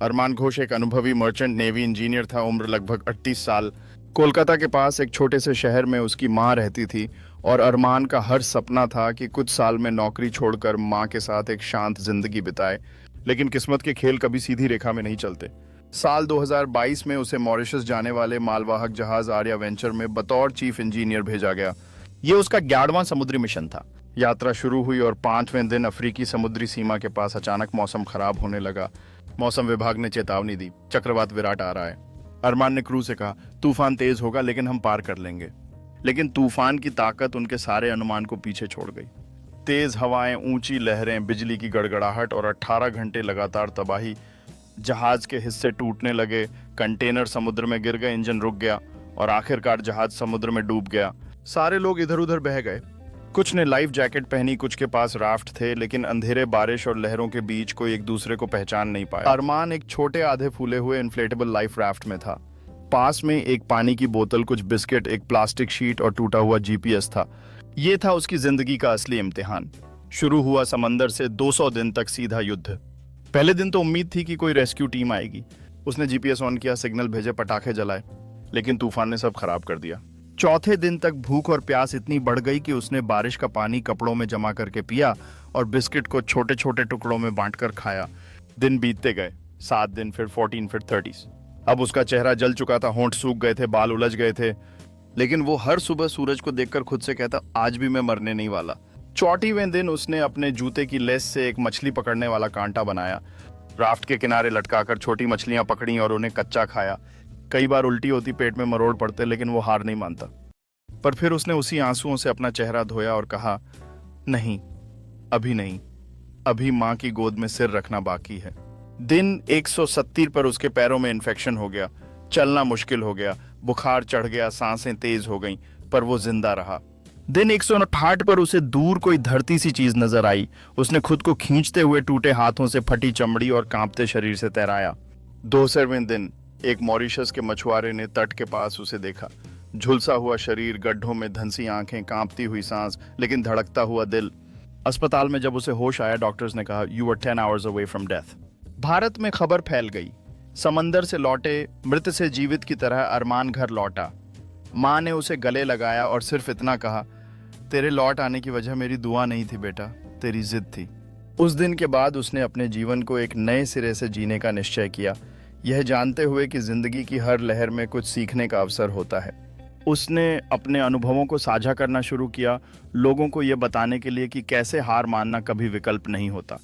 अरमान घोष एक अनुभवी merchant navy engineer था। उम्र लगभग 38 साल। कोलकाता के पास एक छोटे से शहर में उसकी माँ रहती थी और अरमान का हर सपना था कि कुछ साल में नौकरी छोड़कर माँ के साथ एक शांत जिंदगी बिताए। लेकिन किस्मत के खेल कभी सीधी रेखा में नहीं चलते। साल 2022 में उसे मॉरिशस जाने वाले मालवाहक जहाज आर्या वेंचर में बतौर चीफ इंजीनियर भेजा गया। ये उसका 11वां समुद्री मिशन था। यात्रा शुरू हुई और 5वें दिन अफ्रीकी समुद्री सीमा के पास अचानक मौसम खराब होने लगा। मौसम विभाग ने चेतावनी दी, चक्रवात विराट आ रहा है। अरमान ने क्रू से कहा, तूफान तेज होगा लेकिन हम पार कर लेंगे। लेकिन तूफान की ताकत उनके सारे अनुमान को पीछे छोड़ गई। तेज हवाएं, ऊंची लहरें, बिजली की गड़गड़ाहट और 18 घंटे लगातार तबाही। जहाज के हिस्से टूटने लगे, कंटेनर समुद्र में गिर गए, इंजन रुक गया और आखिरकार जहाज समुद्र में डूब गया। सारे लोग इधर उधर बह गए। कुछ ने लाइफ जैकेट पहनी, कुछ के पास राफ्ट थे, लेकिन अंधेरे, बारिश और लहरों के बीच कोई एक दूसरे को पहचान नहीं पाया। अरमान एक छोटे आधे फूले हुए इन्फ्लेटेबल लाइफ राफ्ट में था। पास में एक पानी की बोतल, कुछ बिस्किट, एक प्लास्टिक शीट और टूटा हुआ जीपीएस था। ये था उसकी जिंदगी का असली इम्तिहान। शुरू हुआ समंदर से 200 दिन तक सीधा युद्ध। पहले दिन तो उम्मीद थी कि कोई रेस्क्यू टीम आएगी। उसने जीपीएस ऑन किया, सिग्नल भेजे, पटाखे जलाए, लेकिन तूफान ने सब खराब कर दिया। चौथे दिन तक भूख और प्यास इतनी बढ़ गई कि उसने बारिश का पानी कपड़ों में जमा करके पिया और बिस्किट को छोटे छोटे टुकड़ों में बांटकर खाया। दिन बीतते गए, 7 दिन, फिर 14, फिर 30। अब उसका चेहरा जल चुका था, होंठ सूख गए थे, बाल उलझ गए थे, लेकिन वो हर सुबह सूरज को देखकर खुद से कहता, आज भी मैं मरने नहीं वाला। 34वें दिन उसने अपने जूते की लेस से एक मछली पकड़ने वाला कांटा बनाया। राफ्ट के किनारे लटकाकर छोटी मछलियां पकड़ी और उन्हें कच्चा खाया। कई बार उल्टी होती, पेट में मरोड़ पड़ते, लेकिन वो हार नहीं मानता। पर फिर उसने उसी आंसुओं से अपना चेहरा धोया और कहा, नहीं, अभी नहीं, अभी मां की गोद में सिर रखना बाकी है। दिन 170 पर उसके पैरों में इन्फेक्शन हो गया, चलना मुश्किल हो गया, बुखार चढ़ गया, सांसें तेज हो गईं, पर वो जिंदा रहा। दिन 160 पर उसे दूर कोई धरती सी चीज नजर आई। उसने खुद को खींचते हुए टूटे हाथों से फटी चमड़ी और कांपते शरीर से तैराया। 2वें दिन एक मॉरिशस के मछुआरे ने तट के पास उसे देखा। झुलसा हुआ शरीर, गड्ढों में धंसी आंखें, कांपती हुई सांस, लेकिन धड़कता हुआ दिल। अस्पताल में जब उसे होश आया, डॉक्टर्स ने कहा, you were 10 hours away from death. Bharat में खबर फैल गई। समंदर से लौटे मृत से जीवित की तरह अरमान घर लौटा। माँ ने उसे गले लगाया और सिर्फ इतना कहा, तेरे लौट आने की वजह मेरी दुआ नहीं थी बेटा, तेरी जिद थी। उस दिन के बाद उसने अपने जीवन को एक नए सिरे से जीने का निश्चय किया, यह जानते हुए कि जिंदगी की हर लहर में कुछ सीखने का अवसर होता है। उसने अपने अनुभवों को साझा करना शुरू किया, लोगों को यह बताने के लिए कि कैसे हार मानना कभी विकल्प नहीं होता।